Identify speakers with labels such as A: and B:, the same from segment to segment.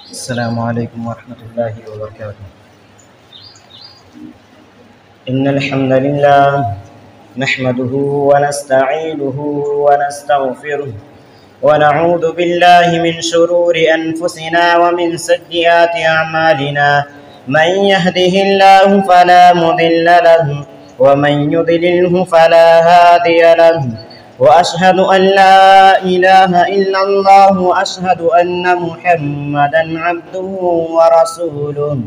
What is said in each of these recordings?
A: अस्सलामु अलैकुम वरहमतुल्लाहि वबरकातुहू। इन्नल हम्दुलिल्लाह नहमदुहु व नस्तईनुहु व नस्तगफिरुहु व नऊज़ु बिल्लाहि मिन शुरूरि अनफुसिना व मिन सय्यिआति अअमालिना। मन यहदिहिल्लाहु फला मुदिल्ल लहु व मन युद्लिल्हु फला हादिय लहु व अशहदु अन ला इलाहा इल्लल्लाह व अशहदु अन्न मुहम्मदन अब्दुहु व रसूलुहु।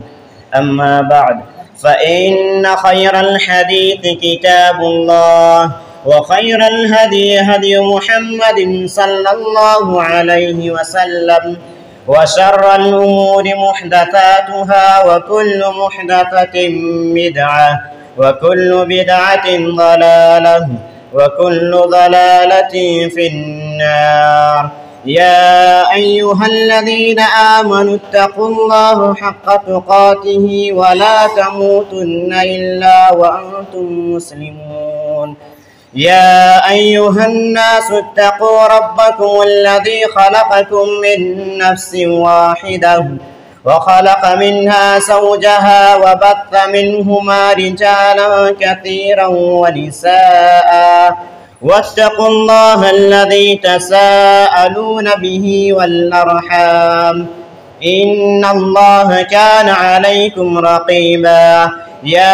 A: अम्मा बअद फ़इन्न खैरल हदीस किताबुल्लाह व खैरल हदी हदी मुहम्मदिन सल्लल्लाहु अलैहि वसल्लम व शर्रल उमूरि मुहदसातुहा व कुल्लु मुहदसतिन बिदअह व कुल्लु बिदअतिन ज़लालह व कुल्लु ज़लालतिन फिन्नार। या अय्युहल्लज़ीना आमनु इत्तक़ुल्लाह हक़्क़ तुक़ातिही व ला तमूतुन्ना इल्ला व अंतुम मुस्लिमून। या अय्युहन्नासु इत्तक़ू रब्बकुमुल्लज़ी ख़लक़कुम मिन नफ्सिन वाहिदह व ख़लक़ मिन्हा ज़ौजहा व बत्थ मिन्हुमा रिजालन कसीरन व निसाअ वत्तक़ुल्लाह अल्लज़ी तसाअलून बिही वल अर्हाम इन्नल्लाह कान अलैकुम रक़ीबा। या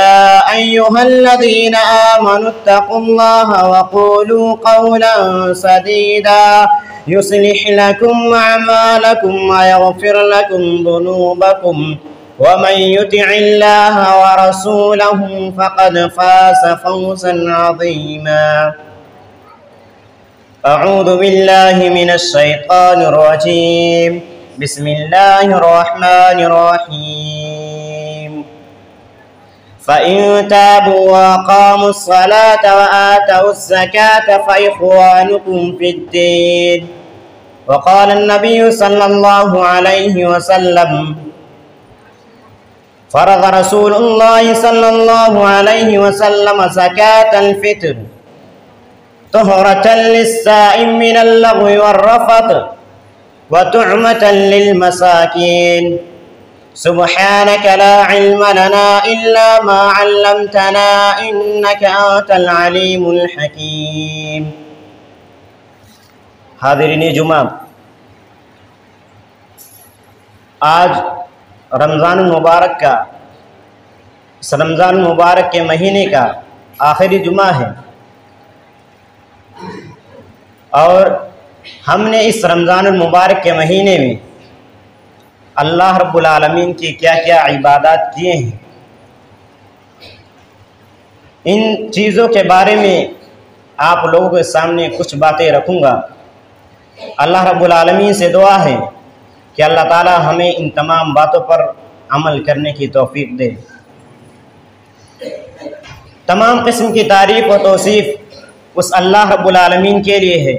A: अय्युहल्लज़ीना आमनु इत्तक़ुल्लाह व क़ूलू क़ौलन सदीदा युस्लिह लकुम अअमालकुम व यग़फिर लकुम ज़ुनूबकुम व मन युतिइल्लाह व रसूलहु फ़क़द फ़ाज़ फ़ौज़न अज़ीमा। अऊज़ु बिल्लाहि मिनश शैतानिर रजीम। बिस्मिल्लाहिर रहमानिर रहीम। फ़इन ताबू व अक़ामुस सलाता व आतउज़ ज़काता फ़इख़्वानुकुम फ़िद्दीन। व क़ालन नबिय्यु सल्लल्लाहु अलैहि वसल्लम फ़रज़ रसूलुल्लाहि सल्लल्लाहु अलैहि वसल्लम ज़कातल फ़ित्र तुहरतन लिस्साइम मिनल लग़्वी वर्रफ़थ व तुअमतन लिल मसाकीन। सुब्हानक ला इल्म लना इल्ला मा अल्लमतना इन्नका अंतल अलीमुल हकीम। हाज़िरीन जुमा, आज रमज़ान मुबारक का रमज़ान मुबारक के महीने का आखिरी जुमा है और हमने इस रमज़ान मुबारक के महीने में अल्लाह रब्बुल आलमीन की क्या क्या इबादत किए हैं, इन चीज़ों के बारे में आप लोगों के सामने कुछ बातें रखूँगा। अल्लाह रब्बुल आलमीन से दुआ है कि अल्लाह ताला हमें इन तमाम बातों पर अमल करने की तौफीक दे। तमाम किस्म की तारीफ़ और तौसीफ़ उस अल्लाह रब्बुल आलमीन के लिए है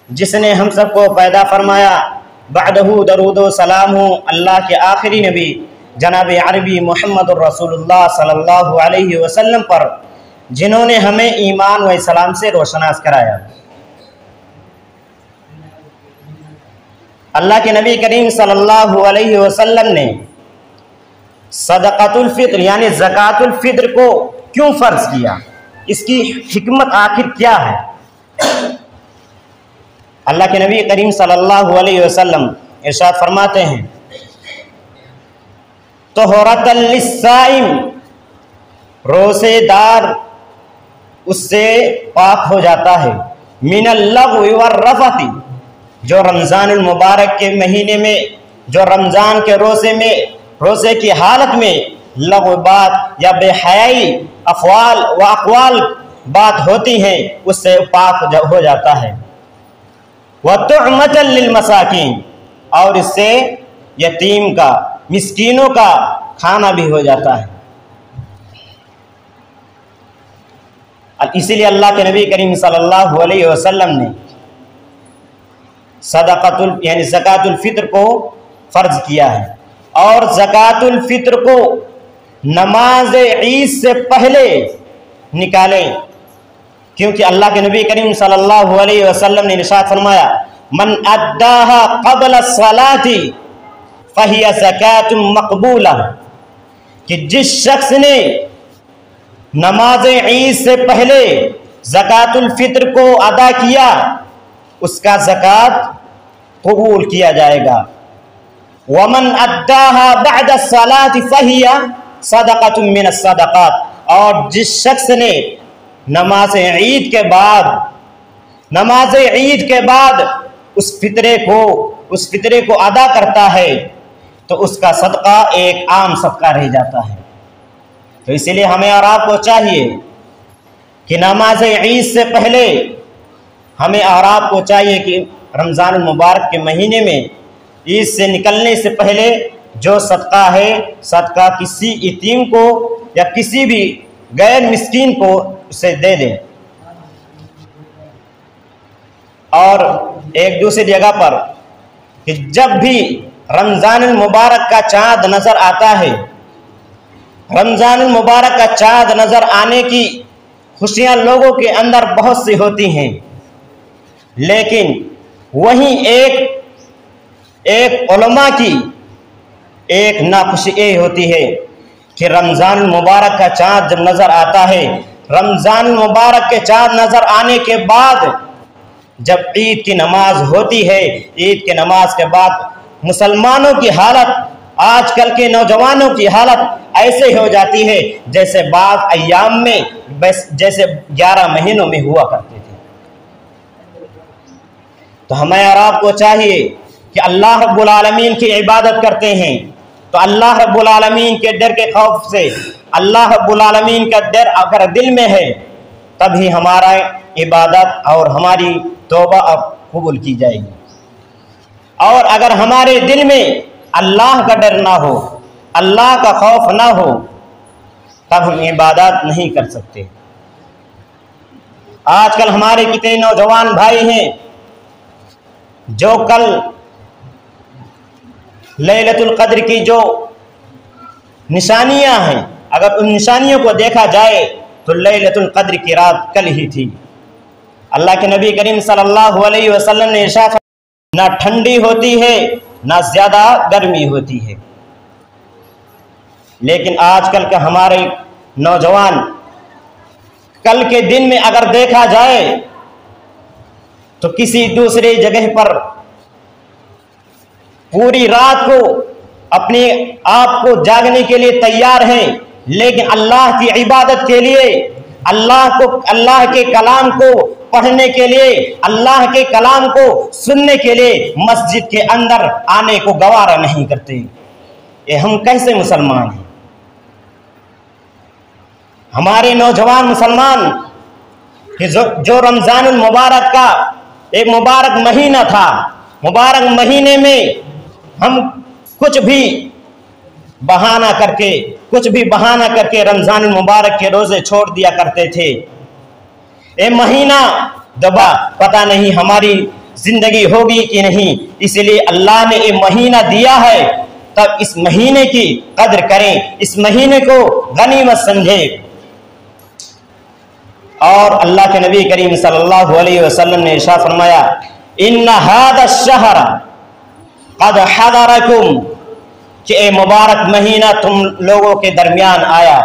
A: जिसने हम सबको पैदा फरमाया। बअदहू दरूद व सलाम हो अल्लाह के आखिरी नबी जनाब अरबी मुहम्मदुर रसूलुल्लाह सल्लल्लाहु अलैहि वसल्लम पर, जिन्होंने हमें ईमान व इस्लाम से रोशनास कराया। अल्लाह के नबी करीम सल्लल्लाहु अलैहि वसल्लम ने सदक़ातुल फ़ित्र यानी ज़कातुल फ़ित्र को क्यों फ़र्ज़ किया, इसकी हिकमत आखिर क्या है। अल्लाह के नबी करीम सल्लल्लाहु अलैहि वसल्लम इरशाद फरमाते हैं, तुहरतन लिस्साइम, रोज़ेदार उससे पाक हो जाता है, मिनल लग़्वी वर्रफ़थि, जो रमज़ानुल मुबारक के महीने में, जो रमज़ान के रोज़े की हालत में लग़्व बात या बेहयाई अफ़वाल व अक़वाल बात होती हैं, उससे पाक हो जाता है। व तुअमतन लिल मसाकीन, और इससे यतीम का, मिस्कीनों का खाना भी हो जाता है। इसीलिए अल्लाह के नबी करीम सल्लल्लाहु अलैहि वसल्लम ने सदक़ातुल यानी ज़कातुल फ़ित्र को फ़र्ज़ किया है और ज़कातुल फ़ित्र को नमाज ईद से पहले निकालें, क्योंकि अल्लाह के नबी करीम सल्लल्लाहु अलैहि वसल्लम ने इरशाद फरमाया, मन अद्दाहा क़ब्ल सलाती फहिया ज़कातुन मक़बूला, कि जिस शख्स ने नमाज ईद से पहले ज़कातुल फित्र को अदा किया उसका ज़कात कबूल किया जाएगा। वमन अद्दाहा बअद सलाति फहिया सदक़तुन मिन सदक़ात, और जिस शख्स ने नमाज ईद के बाद उस फितरे को अदा करता है तो उसका सदका एक आम सदका रह जाता है। तो इसलिए हमें और आपको चाहिए कि नमाज ईद से पहले हमें और आपको चाहिए कि रमज़ान मुबारक के महीने में ईद से निकलने से पहले जो सदका है, सदका किसी यतीम को या किसी भी गैर मिस्कीन को उसे दे दें। और एक दूसरी जगह पर कि जब भी रमज़ान मुबारक का चाँद नज़र आता है, रमज़ान मुबारक का चाँद नज़र आने की खुशियाँ लोगों के अंदर बहुत सी होती हैं, लेकिन वहीं एक उलमा की एक नाखुशी ये होती है कि रमज़ान मुबारक का चाँद जब नज़र आता है, रमज़ान मुबारक के चाँद नज़र आने के बाद जब ईद की नमाज होती है, ईद के नमाज के बाद मुसलमानों की हालत, आजकल के नौजवानों की हालत ऐसे हो जाती है जैसे बाद अय्याम में जैसे 11 महीनों में हुआ करते थे। तो हमें और आपको चाहिए कि अल्लाह रब्बुल आलमीन की इबादत करते हैं तो अल्लाह रब्बुल आलमीन के डर के खौफ से, अल्लाह रब्बुल आलमीन का डर अगर दिल में है तभी हमारा इबादत और हमारी तौबा अब कबूल की जाएगी। और अगर हमारे दिल में अल्लाह का डर ना हो, अल्लाह का खौफ ना हो, तब हम इबादत नहीं कर सकते। आजकल हमारे कितने नौजवान भाई हैं जो कल लैलतुल कद्र की जो निशानियां हैं, अगर उन निशानियों को देखा जाए तो लैलतुल कद्र की रात कल ही थी। अल्लाह के नबी करीम सल्लल्लाहु अलैहि वसल्लम ने इरशाद, ना ठंडी होती है ना ज्यादा गर्मी होती है। लेकिन आजकल के हमारे नौजवान कल के दिन में अगर देखा जाए तो किसी दूसरी जगह पर पूरी रात को अपने आप को जागने के लिए तैयार हैं, लेकिन अल्लाह की इबादत के लिए, अल्लाह के कलाम को पढ़ने के लिए, अल्लाह के कलाम को सुनने के लिए मस्जिद के अंदर आने को गवारा नहीं करते। ये हम कैसे मुसलमान हैं? हमारे नौजवान मुसलमान कि जो रमज़ानुल मुबारक का एक मुबारक महीना था, मुबारक महीने में हम कुछ भी बहाना करके रमज़ानुल मुबारक के रोजे छोड़ दिया करते थे। ये महीना दबा पता नहीं हमारी जिंदगी होगी कि नहीं, इसलिए अल्लाह ने ये महीना दिया है, तब इस महीने की कद्र करें, इस महीने को गनीमत समझें। और अल्लाह के नबी करीम सल्लल्लाहु अलैहि वसल्लम ने इरशाद फरमाया, इन्ना हादा शहर कद हदरकुम, कि ये मुबारक महीना तुम लोगों के दरमियान आया।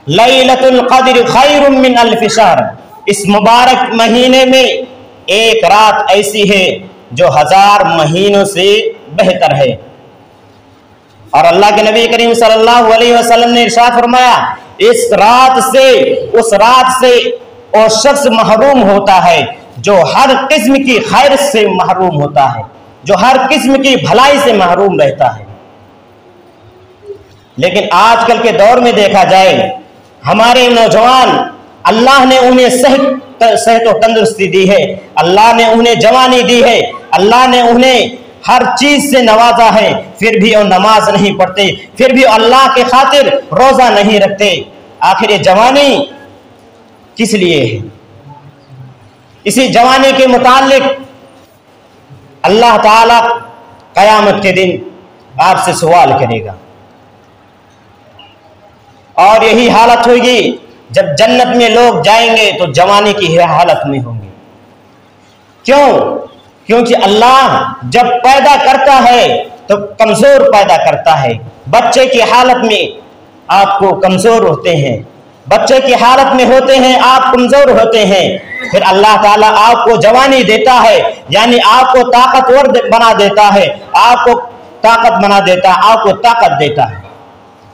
A: लैलतुल क़द्र खैरुम मिन अल्फ़ि शहर, इस मुबारक महीने में एक रात ऐसी है जो 1000 महीनों से बेहतर है। और अल्लाह के नबी करीम सल्लल्लाहु अलैहि वसल्लम ने इरशाद फरमाया, इस रात से उस रात से वो शख्स महरूम होता है जो हर किस्म की खैर से महरूम होता है, जो हर किस्म की भलाई से महरूम रहता है। लेकिन आजकल के दौर में देखा जाए, हमारे नौजवान, अल्लाह ने उन्हें सेहत और तंदुरुस्ती दी है, अल्लाह ने उन्हें जवानी दी है, अल्लाह ने उन्हें हर चीज से नवाजा है, फिर भी वो नमाज नहीं पढ़ते, फिर भी अल्लाह के खातिर रोजा नहीं रखते। आखिर ये जवानी किस लिए है? इसी जवानी के मुताल्लिक अल्लाह ताला कयामत के दिन आपसे सवाल करेगा। और यही हालत होगी जब जन्नत में लोग जाएंगे तो जवानी की हालत में होंगे। क्यों? क्योंकि अल्लाह जब पैदा करता है तो कमजोर पैदा करता है। बच्चे की हालत में आपको कमजोर होते हैं, बच्चे की हालत में होते हैं आप कमजोर होते हैं, फिर अल्लाह ताला आपको जवानी देता है, यानी आपको ताकतवर बना देता है, आपको ताकत बना देता है, आपको ताकत देता है।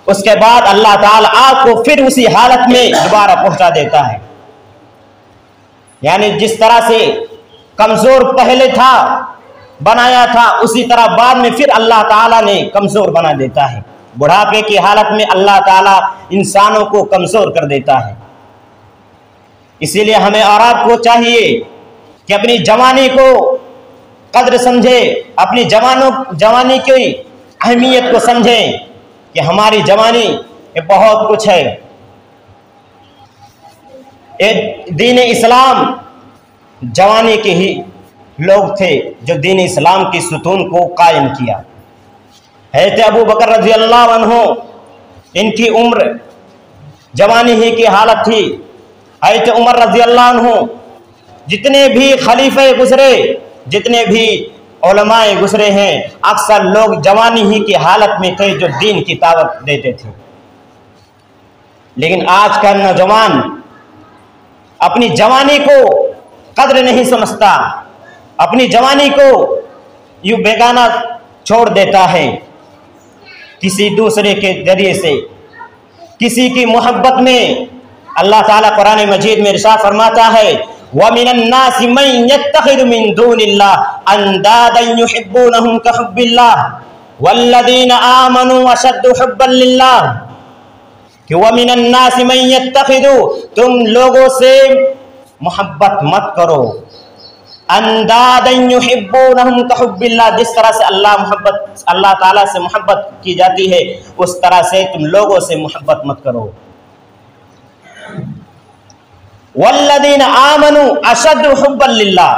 A: उसके बाद अल्लाह ताला आपको फिर उसी हालत में दोबारा पहुंचा देता है। यानी जिस तरह से कमजोर पहले था बनाया था, उसी तरह बाद में फिर अल्लाह ताला ने कमजोर बना देता है। बुढ़ापे की हालत में अल्लाह ताला इंसानों को कमजोर कर देता है। इसीलिए हमें और आपको चाहिए कि अपनी जवानी को कद्र समझे, अपनी जवानी की अहमियत को समझें कि हमारी जवानी ये बहुत कुछ है। दीन इस्लाम जवानी के ही लोग थे जो दीन इस्लाम की सुतून को कायम किया। हज़रत अबू बकर रज़ी अल्लाह अन्हु, इनकी उम्र जवानी ही की हालत थी। हज़रत उमर रज़ी अल्लाह अन्हु, जितने भी खलीफे गुजरे, जितने भी उलमाए गुजरे हैं, अक्सर लोग जवानी ही की हालत में थे जो दीन की दावत देते थे। लेकिन आज का नौजवान अपनी जवानी को कद्र नहीं समझता, अपनी जवानी को यूं बेगाना छोड़ देता है। किसी दूसरे के जरिए से किसी की मोहब्बत में अल्लाह ताला कुरान मजीद में इरशाद फरमाता है, वमिनन नासि मन यत्तखिदु मिन दूनिल्लाह अंदादन युहिब्बूनहुम कहुब्बिल्लाह वल्लज़ीना आमनू अशद्दु हुब्बन लिल्लाह। कि वमिनन नासि मन यत्तखिदु, तुम लोगों से मोहब्बत मत करो, अंदादन युहिब्बूनहुम कहुब्बिल्लाह, जिस तरह से अल्लाह ताला से मोहब्बत की जाती है उस तरह से तुम लोगों से मोहब्बत मत करो। वल्लज़ीना आमनू अशद्दु हुब्बन लिल्लाह,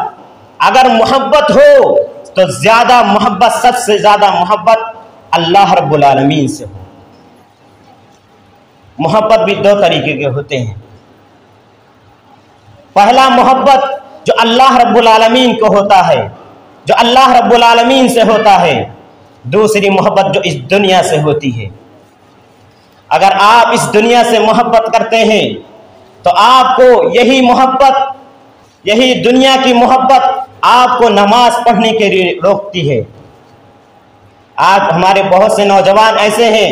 A: अगर मोहब्बत हो तो ज्यादा मोहब्बत, सबसे ज्यादा मोहब्बत अल्लाह रब्बुल आलमीन से हो। मोहब्बत भी दो तरीके के होते हैं। पहला मोहब्बत जो अल्लाह रब्बुल आलमीन को होता है, जो अल्लाह रब्बुल आलमीन से होता है। दूसरी मोहब्बत जो इस दुनिया से होती है। अगर आप इस दुनिया से मोहब्बत करते हैं तो आपको यही मोहब्बत, यही दुनिया की मोहब्बत आपको नमाज पढ़ने के लिए रोकती है। आज हमारे बहुत से नौजवान ऐसे हैं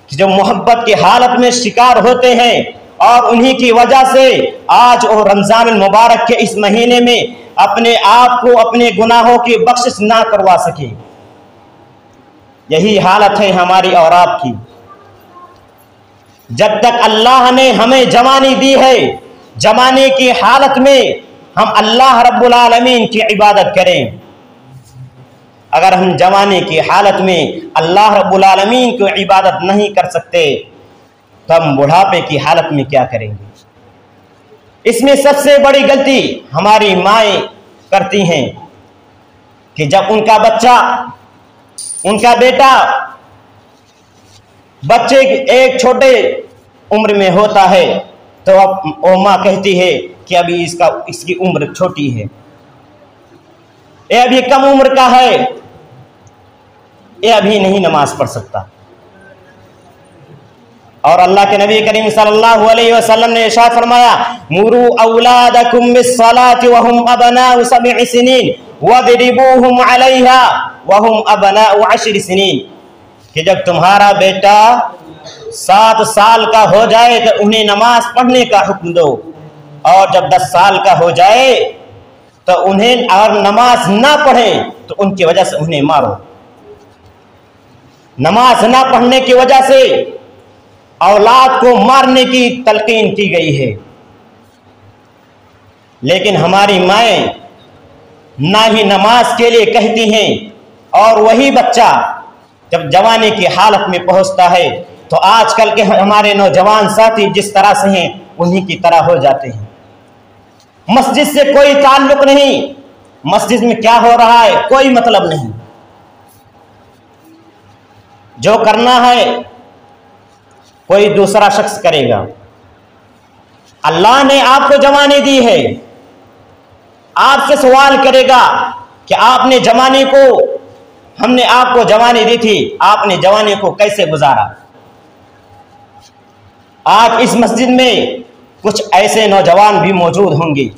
A: कि जो मोहब्बत की हालत में शिकार होते हैं और उन्हीं की वजह से आज वो रमजान मुबारक के इस महीने में अपने आप को अपने गुनाहों की बख्शिश ना करवा सके। यही हालत है हमारी और आपकी। जब तक अल्लाह ने हमें जवानी दी है, जवानी की हालत में हम अल्लाह रब्बुल आलमीन की इबादत करें। अगर हम जवानी की हालत में अल्लाह रब्बुल आलमीन की इबादत नहीं कर सकते तो हम बुढ़ापे की हालत में क्या करेंगे। इसमें सबसे बड़ी गलती हमारी माएँ करती हैं कि जब उनका बच्चा, उनका बेटा बच्चे एक छोटे उम्र में होता है तो अब वो माँ कहती है कि अभी इसकी उम्र छोटी है, ये अभी कम उम्र का है, ये अभी नहीं नमाज पढ़ सकता। और अल्लाह के नबी करीम सल्लल्लाहु अलैहि वसल्लम ने इरशाद फरमाया, मुरू औलादकुम बिस्सलाति वहुम अबनाउ सब'i सिनीन वदरिबूहुम अलैहा वहुम अबनाउ 10 सिनीन। कि जब तुम्हारा बेटा 7 साल का हो जाए तो उन्हें नमाज पढ़ने का हुक्म दो, और जब 10 साल का हो जाए तो उन्हें, और नमाज ना पढ़े तो उनकी वजह से उन्हें मारो। नमाज ना पढ़ने की वजह से औलाद को मारने की तलकीन की गई है। लेकिन हमारी माएँ ना ही नमाज के लिए कहती हैं, और वही बच्चा जब जवानी की हालत में पहुंचता है तो आजकल के हमारे नौजवान साथी जिस तरह से हैं उन्हीं की तरह हो जाते हैं। मस्जिद से कोई ताल्लुक नहीं, मस्जिद में क्या हो रहा है कोई मतलब नहीं। जो करना है कोई दूसरा शख्स करेगा। अल्लाह ने आपको जवानी दी है, आपसे सवाल करेगा कि आपने जवानी को, हमने आपको जवानी दी थी, आपने जवानी को कैसे गुजारा। आज इस मस्जिद में कुछ ऐसे नौजवान भी मौजूद होंगे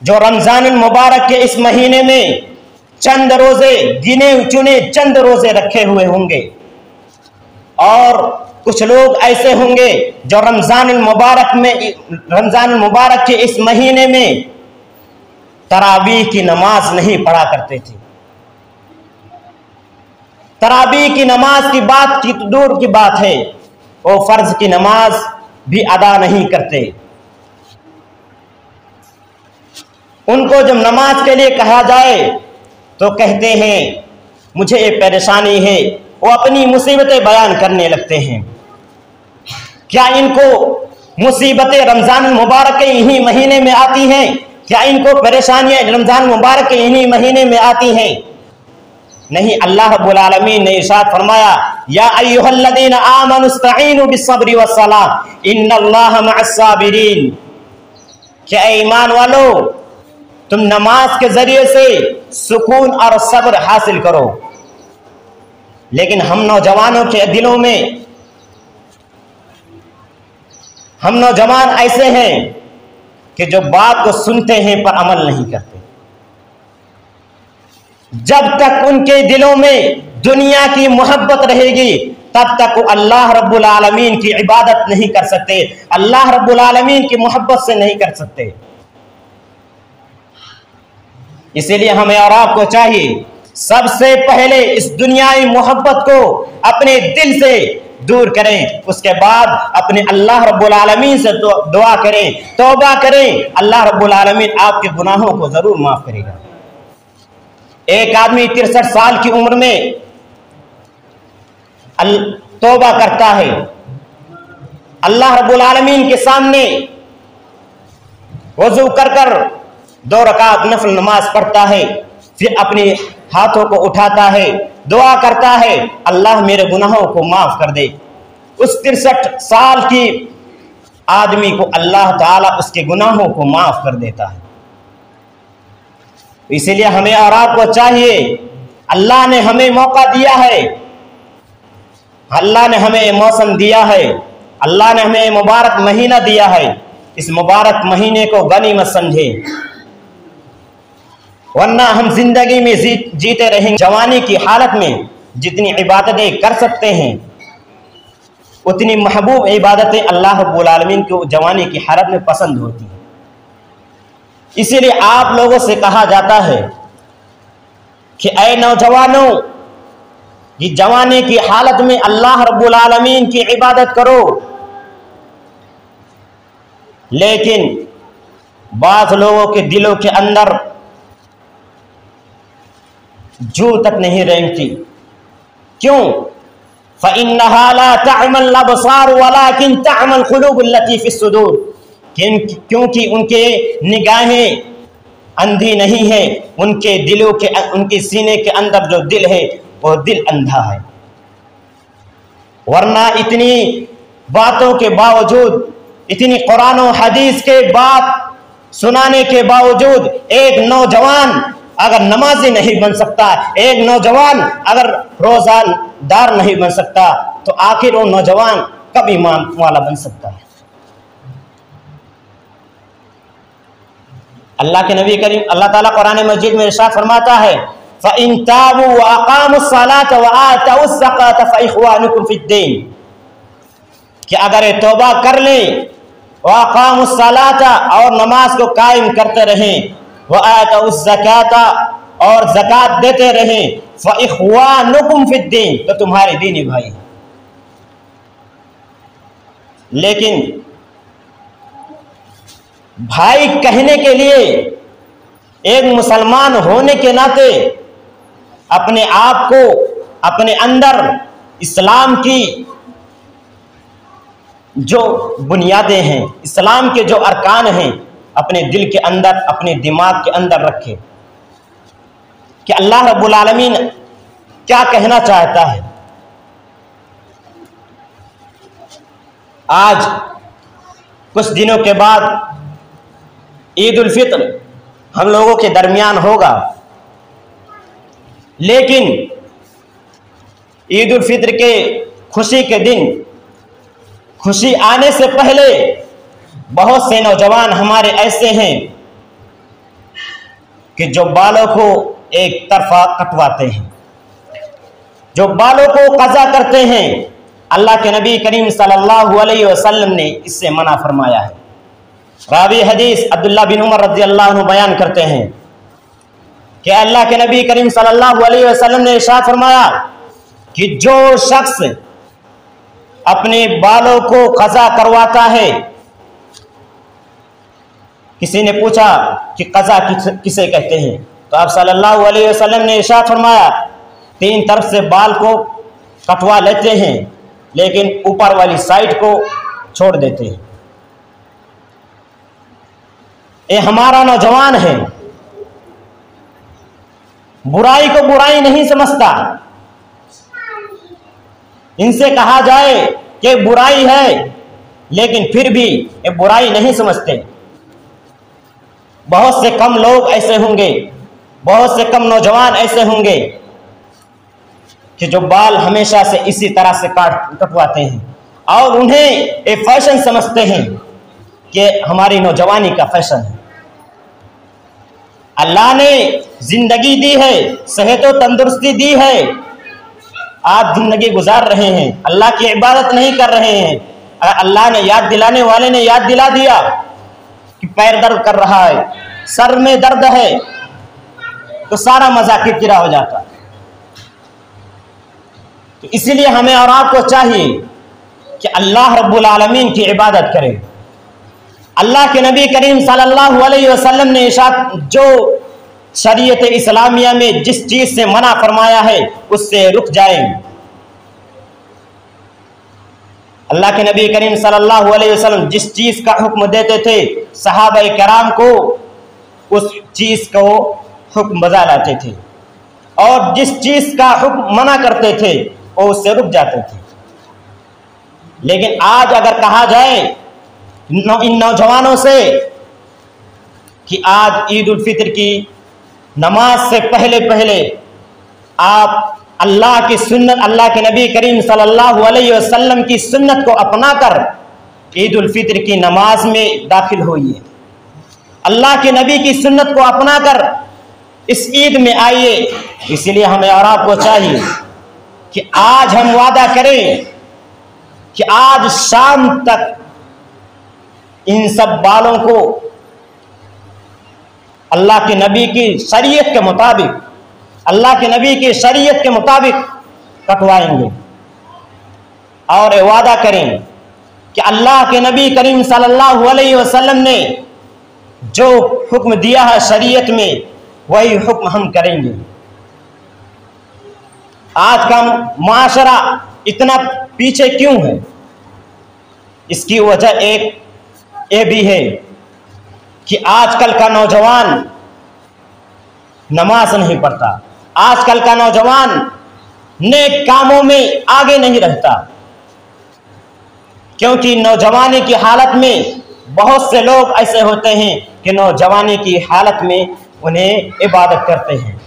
A: जो रमजान मुबारक के इस महीने में चंद रोजे, गिने चुने चंद रोजे रखे हुए होंगे, और कुछ लोग ऐसे होंगे जो रमजान मुबारक के इस महीने में तरावीह की नमाज नहीं पढ़ा करते थे। तरावीह की नमाज की बात की तो दूर की बात है, वो फर्ज की नमाज भी अदा नहीं करते। उनको जब नमाज के लिए कहा जाए तो कहते हैं मुझे ये परेशानी है, वो अपनी मुसीबतें बयान करने लगते हैं। क्या इनको मुसीबतें रमजान मुबारक के इन्हीं महीने में आती हैं? क्या इनको परेशानियां रमजान मुबारक के इन्हीं महीने में आती हैं? नहीं, अल्लाह रब्बुल आलमीन ने इरशाद फरमाया, या अय्युहल्लज़ीना आमनुस्तईनु बिस्सब्रि वस्सलाह इन्नल्लाहा मअस्साबिरीन। क्या ईमान वालो, तुम नमाज के जरिए से सुकून और सब्र हासिल करो। लेकिन हम नौजवानों के दिलों में, हम नौजवान ऐसे हैं कि जो बात को सुनते हैं पर अमल नहीं करते। जब तक उनके दिलों में दुनिया की मोहब्बत रहेगी तब तक वो अल्लाह रब्बुल आलमीन की इबादत नहीं कर सकते, अल्लाह रब्बुल आलमीन की मोहब्बत से नहीं कर सकते। इसीलिए हमें और आपको चाहिए सबसे पहले इस दुनियाई मोहब्बत को अपने दिल से दूर करें, उसके बाद अपने अल्लाह रब्बुल आलमीन से दुआ करें, तौबा करें। अल्लाह रब्बुल आलमीन आपके गुनाहों को जरूर माफ करेगा। एक आदमी 63 साल की उम्र में तौबा करता है, अल्लाह रब्बुल आलमीन के सामने वजू कर 2 रकात नफल नमाज पढ़ता है, फिर अपने हाथों को उठाता है, दुआ करता है, अल्लाह मेरे गुनाहों को माफ कर दे। उस 63 साल की आदमी को अल्लाह ताला उसके गुनाहों को माफ कर देता है। इसीलिए हमें और आपको चाहिए, अल्लाह ने हमें मौका दिया है, अल्लाह ने हमें मौसम दिया है, अल्लाह ने हमें मुबारक महीना दिया है, इस मुबारक महीने को गनीमत समझे, वरना हम जिंदगी में जीते रहेंगे। जवानी की हालत में जितनी इबादतें कर सकते हैं उतनी महबूब इबादतें अल्लाह रब्बुल आलमीन को जवानी की हालत में पसंद होती हैं। इसीलिए आप लोगों से कहा जाता है कि ऐ नौजवानों, ये जवानी की हालत में अल्लाह रब्बुल आलमीन की इबादत करो। लेकिन बाज़ लोगों के दिलों के अंदर जू तक नहीं रेंगती। क्यों? फ़इन्नहा ला तअमल अबसार वलाकिन तअमल क़ुलूबुल लती फ़िस्सुदूर। क्योंकि उनके निगाहें अंधी नहीं है, उनके दिलों के, उनके सीने के अंदर जो दिल है वो दिल अंधा है। वरना इतनी बातों के बावजूद, इतनी कुरान और हदीस के बात सुनाने के बावजूद एक नौजवान अगर नमाजी नहीं बन सकता, एक नौजवान अगर रोजादार नहीं बन सकता, तो आखिर वो नौजवान कब ईमान वाला बन सकता है? अल्लाह के नबी करीम अल्लाह ताला कुरान मजीद में इरशाद फरमाता है, फ़इन ताबू व अक़ामुस्सलात व आतउज़्ज़कात फ़इख़वानुकुम फ़िद्दीन, कि अगर ये तौबा कर लें, व अक़ामुस्सलात और नमाज को कायम करते रहें, व आतउज़्ज़कात और ज़कात देते रहें, फ़इख़वानुकुम फ़िद्दीन, तो तुम्हारे दीनी भाई। लेकिन भाई कहने के लिए एक मुसलमान होने के नाते अपने आप को, अपने अंदर इस्लाम की जो बुनियादें हैं, इस्लाम के जो अरकान हैं, अपने दिल के अंदर, अपने दिमाग के अंदर रखे कि अल्लाह रब्बुल आलमीन क्या कहना चाहता है। आज कुछ दिनों के बाद ईद उल फित्र हम लोगों के दरमियान होगा। लेकिन ईद उल फित्र के खुशी के दिन, खुशी आने से पहले बहुत से नौजवान हमारे ऐसे हैं कि जो बालों को एक तरफा कटवाते हैं, जो बालों को कज़ा करते हैं। अल्लाह के नबी करीम सल्लल्लाहु अलैहि वसल्लम ने इससे मना फरमाया है। रावी हदीस अब्दुल्लाह बिन उमर रज़ी अल्लाह अन्हु बयान करते हैं कि अल्लाह के नबी करीम सल्लल्लाहु अलैहि वसल्लम ने इरशाद फरमाया कि जो शख्स अपने बालों को कज़ा करवाता है, किसी ने पूछा कि कज़ा किसे कहते हैं, तो आप सल्लल्लाहु अलैहि वसल्लम ने इरशाद फरमाया, तीन तरफ से बाल को कटवा लेते हैं लेकिन ऊपर वाली साइड को छोड़ देते हैं। ये हमारा नौजवान है, बुराई को बुराई नहीं समझता। इनसे कहा जाए कि बुराई है लेकिन फिर भी ये बुराई नहीं समझते। बहुत से कम लोग ऐसे होंगे, बहुत से कम नौजवान ऐसे होंगे कि जो बाल हमेशा से इसी तरह से कटवाते हैं और उन्हें ये फैशन समझते हैं कि हमारी नौजवानी का फैशन है। अल्लाह ने जिंदगी दी है, सेहत और तंदुरुस्ती दी है, आप जिंदगी गुजार रहे हैं, अल्लाह की इबादत नहीं कर रहे हैं। अगर अल्लाह ने याद दिलाने वाले ने याद दिला दिया कि पैर दर्द कर रहा है, सर में दर्द है, तो सारा मजा किरकिरा हो जाता। तो इसीलिए हमें और आपको चाहिए कि अल्लाह रब्बुल आलमीन की इबादत करें। अल्लाह के नबी करीम सल्लल्लाहु अलैहि वसल्लम ने इरशाद, जो शरीयत इस्लामिया में जिस चीज से मना फरमाया है उससे रुक जाएं। अल्लाह के नबी करीम सल्लल्लाहु अलैहि वसल्लम जिस चीज का हुक्म देते थे सहाबा कराम को, उस चीज को हुक्म बजा लाते थे और जिस चीज का हुक्म मना करते थे वो उससे रुक जाते थे। लेकिन आज अगर कहा जाए इन नौजवानों से कि आज ईद उल फित्र की नमाज से पहले पहले आप अल्लाह की सुन्नत, अल्लाह के नबी करीम सल्लल्लाहु अलैहि वसल्लम की सुन्नत को अपनाकर ईद उल फित्र की नमाज में दाखिल होइए, अल्लाह के नबी की सुन्नत को अपनाकर इस ईद में आइए। इसलिए हमें और आपको चाहिए कि आज हम वादा करें कि आज शाम तक इन सब बालों को अल्लाह के नबी की शरीयत के मुताबिक, अल्लाह के नबी की शरीयत के मुताबिक कटवाएंगे और ये वादा करें कि अल्लाह के नबी करीम सल्लल्लाहु अलैहि वसल्लम ने जो हुक्म दिया है शरीयत में वही हुक्म हम करेंगे। आज का माशरा इतना पीछे क्यों है? इसकी वजह एक ये भी है कि आजकल का नौजवान नमाज नहीं पढ़ता, आजकल का नौजवान नेक कामों में आगे नहीं रहता, क्योंकि नौजवानी की हालत में बहुत से लोग ऐसे होते हैं कि नौजवानी की हालत में उन्हें इबादत करते हैं।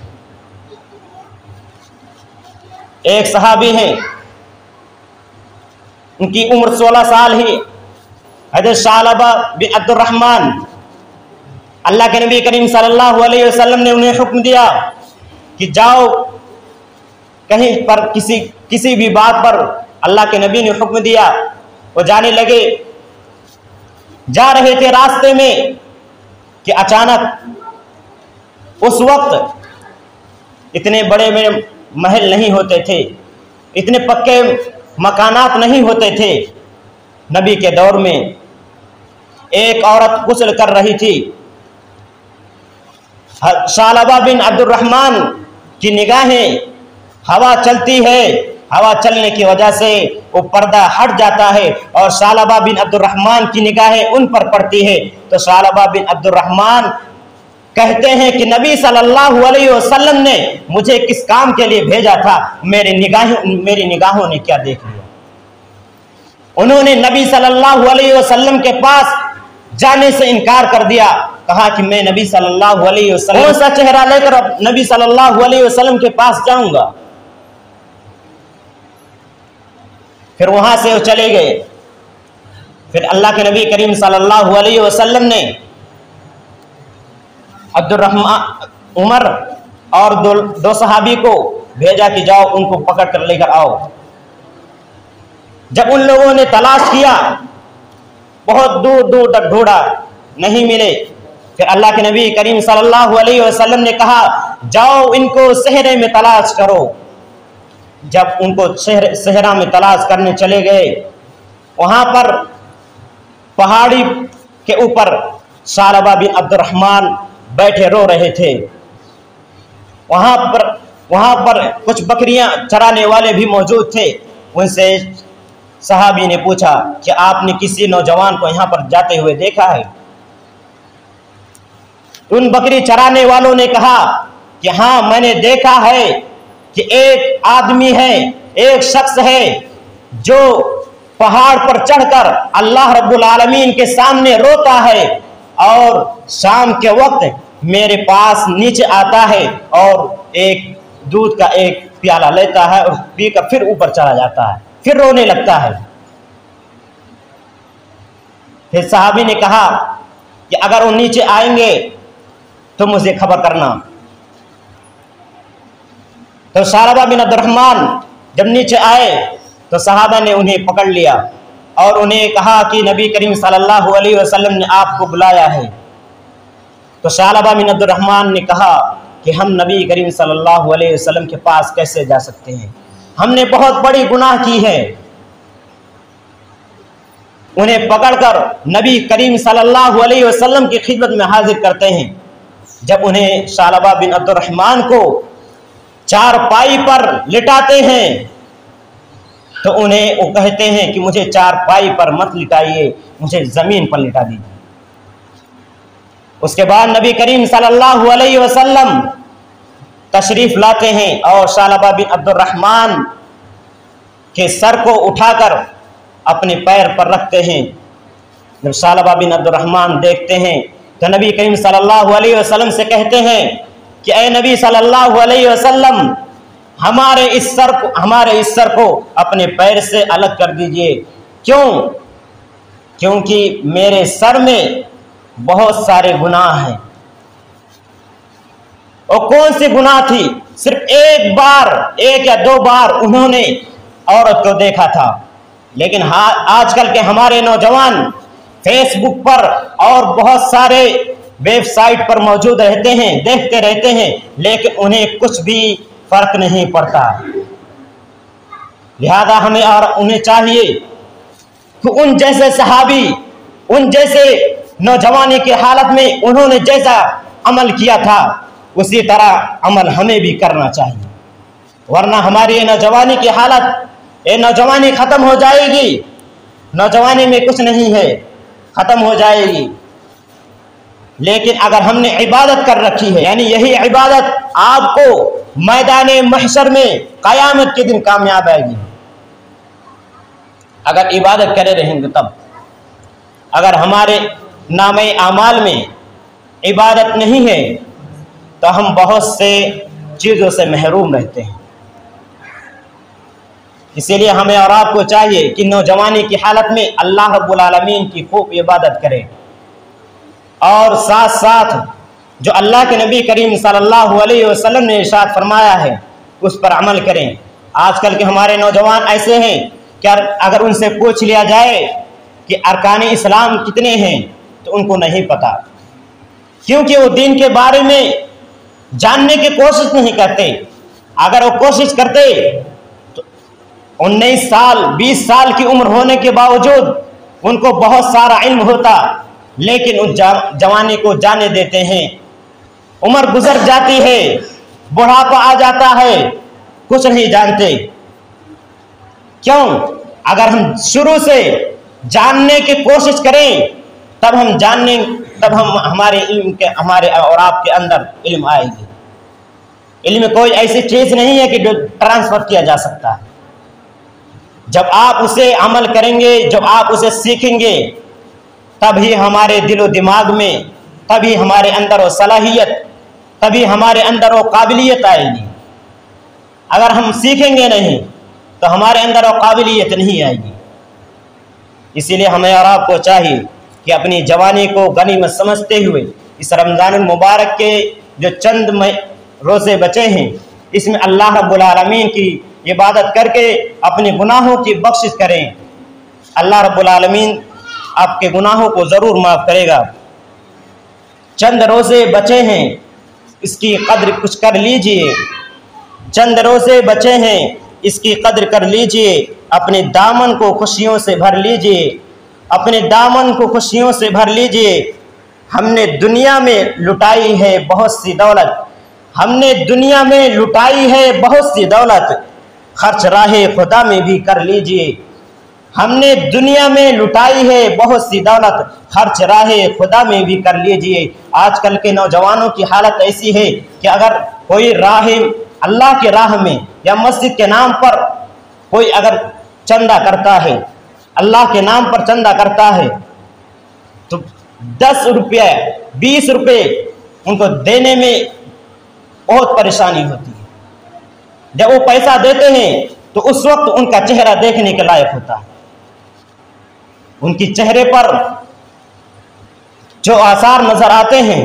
A: एक सहाबी हैं, उनकी उम्र 16 साल ही, हज़रत शालबा बिन अब्दुर्रहमान, अल्लाह के नबी करीम सल्लल्लाहु अलैहि वसल्लम ने उन्हें हुक्म दिया कि जाओ कहीं पर किसी भी बात पर, अल्लाह के नबी ने हुक्म दिया, वो जाने लगे। जा रहे थे रास्ते में कि अचानक उस वक्त इतने बड़े बड़े महल नहीं होते थे, इतने पक्के मकानात नहीं होते थे। नबी के दौर में एक औरत गुस्ल कर रही थी, शालबा बिन अब्दुर्रहमान की निगाहें, हवा चलती है, हवा चलने की वजह से वो पर्दा हट जाता है और शालबा बिन अब्दुर्रहमान की निगाहें उन पर पड़ती है। तो शालबा बिन अब्दुर्रहमान कहते हैं कि नबी सल्लल्लाहु अलैहि वसल्लम ने मुझे किस काम के लिए भेजा था, मेरी निगाहों ने क्या देख लिया। उन्होंने नबी सल्लल्लाहु अलैहि वसल्लम के पास जाने से इनकार कर दिया कहा कि मैं नबी सल्लल्लाहु अलैहि वसल्लम कौन सा चेहरा लेकर अब नबी सल्लल्लाहु अलैहि वसल्लम के पास जाऊंगा। फिर वहां से वो चले गए। फिर अल्लाह के नबी करीम सल्लल्लाहु अलैहि वसल्लम ने अब्दुर्रहमान उमर और दो सहाबी को भेजा कि जाओ उनको पकड़ कर लेकर आओ। जब उन लोगों ने तलाश किया, बहुत दूर दूर तक ढूंढा, नहीं मिले। फिर अल्लाह के नबी करीम सल्लल्लाहु अलैहि वसल्लम ने कहा जाओ इनको सहरे में तलाश करो। जब उनको सहरा में तलाश करने चले गए, वहां पर पहाड़ी के ऊपर सालबा बिन अब्दुर्रहमान बैठे रो रहे थे। वहां पर कुछ बकरियां चराने वाले भी मौजूद थे। उनसे सहाबी ने पूछा कि आपने किसी नौजवान को यहाँ पर जाते हुए देखा है? उन बकरी चराने वालों ने कहा कि हाँ, मैंने देखा है कि एक आदमी है, एक शख्स है जो पहाड़ पर चढ़कर अल्लाह रब्बुल आलमीन के सामने रोता है और शाम के वक्त मेरे पास नीचे आता है और एक दूध का एक प्याला लेता है और पीकर फिर ऊपर चला जाता है, फिर रोने लगता है। फिर साहबी ने कहा कि अगर वो नीचे आएंगे तो मुझे खबर करना। तो सालबा बिन अब्दुर्रहमान जब नीचे आए तो सहाबा ने उन्हें पकड़ लिया और उन्हें कहा कि नबी करीम सल्लल्लाहु अलैहि वसल्लम ने आपको बुलाया है। तो सालबा बिन अब्दुर्रहमान ने कहा कि हम नबी करीम सल्लल्लाहु अलैहि वसल्लम के पास कैसे जा सकते हैं, हमने बहुत बड़ी गुनाह की है। उन्हें पकड़कर नबी करीम सल्लल्लाहु अलैहि वसल्लम की खिदमत में हाजिर करते हैं। जब उन्हें सालबा बिन अब्दुर्रहमान को चारपाई पर लिटाते हैं तो उन्हें वो कहते हैं कि मुझे चारपाई पर मत लिटाइए, मुझे जमीन पर लिटा दीजिए। उसके बाद नबी करीम सल्लल्लाहु अलैहि वसल्लम तशरीफ लाते हैं और सालबा बिन अब्दुर्रहमान के सर को उठाकर अपने पैर पर रखते हैं। जब सालबा बिन अब्दुर्रहमान देखते हैं तो नबी करीम सल्लल्लाहु अलैहि वसल्लम से कहते हैं कि ए नबी सल्लल्लाहु अलैहि वसल्लम, हमारे इस सर को अपने पैर से अलग कर दीजिए। क्यों? क्योंकि मेरे सर में बहुत सारे गुनाह हैं। और कौन सी गुनाह थी? सिर्फ एक या दो बार उन्होंने औरत को देखा था। लेकिन आजकल के हमारे नौजवान फेसबुक पर और बहुत सारे वेबसाइट पर मौजूद रहते हैं, देखते रहते हैं, लेकिन उन्हें कुछ भी फर्क नहीं पड़ता। लिहाजा हमें और उन्हें चाहिए कि उन जैसे सहाबी, उन जैसे नौजवानी की हालत में उन्होंने जैसा अमल किया था उसी तरह अमल हमें भी करना चाहिए। वरना हमारी ये नौजवानी की हालत, ये नौजवानी खत्म हो जाएगी। नौजवानी में कुछ नहीं है, खत्म हो जाएगी। लेकिन अगर हमने इबादत कर रखी है, यानी यही इबादत आपको मैदाने महशर में क़यामत के दिन कामयाब आएगी। अगर इबादत करे रहेंगे तब। अगर हमारे नामे आमाल में इबादत नहीं है तो हम बहुत से चीज़ों से महरूम रहते हैं। इसीलिए हमें और आपको चाहिए कि नौजवानी की हालत में अल्लाह रब्बुल आलमीन की खूब इबादत करें और साथ साथ जो अल्लाह के नबी करीम सल्लल्लाहु अलैहि वसल्लम ने इरशाद फरमाया है उस पर अमल करें। आजकल के हमारे नौजवान ऐसे हैं कि अगर उनसे पूछ लिया जाए कि अरकान इस्लाम कितने हैं तो उनको नहीं पता, क्योंकि वो दीन के बारे में जानने की कोशिश नहीं करते। अगर वो कोशिश करते तो 19 साल 20 साल की उम्र होने के बावजूद उनको बहुत सारा इल्म होता, लेकिन उस जवानी को जाने देते हैं। उम्र गुजर जाती है, बुढ़ापा आ जाता है, कुछ नहीं जानते। क्यों? अगर हम शुरू से जानने की कोशिश करें तब हम हमारे इल्म के, हमारे और आपके अंदर इल्म आएगी। इल्म कोई ऐसी चीज नहीं है कि जो ट्रांसफर किया जा सकता है। जब आप उसे अमल करेंगे, जब आप उसे सीखेंगे, तभी हमारे दिलो दिमाग में, तभी हमारे अंदर वो सलाहियत, तभी हमारे अंदर वो काबिलियत आएगी। अगर हम सीखेंगे नहीं तो हमारे अंदर वो काबिलियत नहीं आएगी। इसीलिए हमें और आपको चाहिए कि अपनी जवानी को गनीमत समझते हुए इस रमज़ान मुबारक के जो चंद रोज़े बचे हैं, इसमें अल्लाह रब्बुल आलमीन की इबादत करके अपने गुनाहों की बख्शिश करें। अल्लाह रब्बुल आलमीन आपके गुनाहों को ज़रूर माफ़ करेगा। चंद रोज़े बचे हैं, इसकी कद्र कुछ कर लीजिए। चंद रोज़े बचे हैं, इसकी कद्र कर लीजिए। अपने दामन को खुशियों से भर लीजिए, अपने दामन को खुशियों से भर लीजिए। हमने दुनिया में लुटाई है बहुत सी दौलत, हमने दुनिया में लुटाई है बहुत सी दौलत, खर्च राहे खुदा में भी कर लीजिए। हमने दुनिया में लुटाई है बहुत सी दौलत, खर्च राहे खुदा में भी कर लीजिए। आजकल के नौजवानों की हालत ऐसी है कि अगर कोई राह अल्लाह के राह में या मस्जिद के नाम पर कोई अगर चंदा करता है, अल्लाह के नाम पर चंदा करता है, तो 10 रुपये 20 रुपये उनको देने में बहुत परेशानी होती है। जब वो पैसा देते हैं तो उस वक्त उनका चेहरा देखने के लायक होता है। उनकी चेहरे पर जो आसार नजर आते हैं,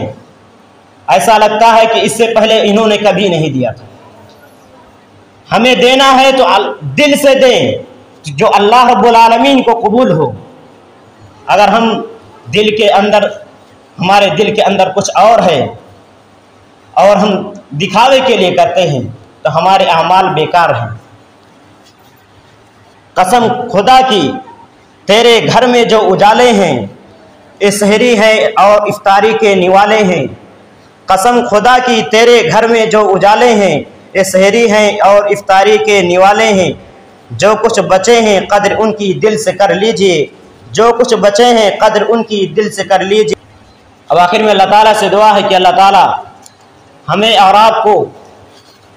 A: ऐसा लगता है कि इससे पहले इन्होंने कभी नहीं दिया था। हमें देना है तो दिल से दें, जो अल्लाह रब्बुल आलमीन को कबूल हो। अगर हम दिल के अंदर, हमारे दिल के अंदर कुछ और है और हम दिखावे के लिए करते हैं तो हमारे अमाल बेकार हैं। कसम खुदा की, तेरे घर में जो उजाले हैं ये सहरी है और इफ्तारी के निवाले हैं। कसम खुदा की, तेरे घर में जो उजाले हैं ये सहरी हैं और इफ्तारी के निवाले हैं। जो कुछ बचे हैं कद्र उनकी दिल से कर लीजिए, जो कुछ बचे हैं कद्र उनकी दिल से कर लीजिए। अब आखिर में अल्लाह ताला से दुआ है कि अल्लाह ताला हमें और आपको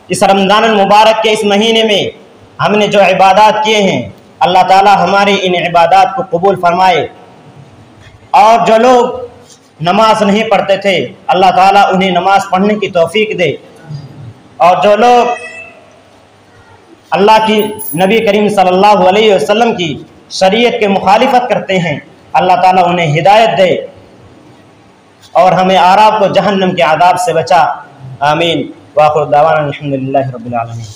A: इस रमज़ान मुबारक के इस महीने में हमने जो इबादत किए हैं, अल्लाह ताला हमारी इन इबादत को कबूल फरमाए। और जो लोग नमाज नहीं पढ़ते थे, अल्लाह ताला उन्हें नमाज पढ़ने की तौफीक दे। और जो लोग अल्लाह की नबी करीम सल्लल्लाहु अलैहि वसल्लम की शरीयत के मुखालिफत करते हैं, अल्लाह ताला उन्हें हिदायत दे और हमें और आपको जहन्नम के आदाब से बचा। आमीन। वाखिर दावाना अल्हम्दुलिल्लाहि रब्बिल आलमीन।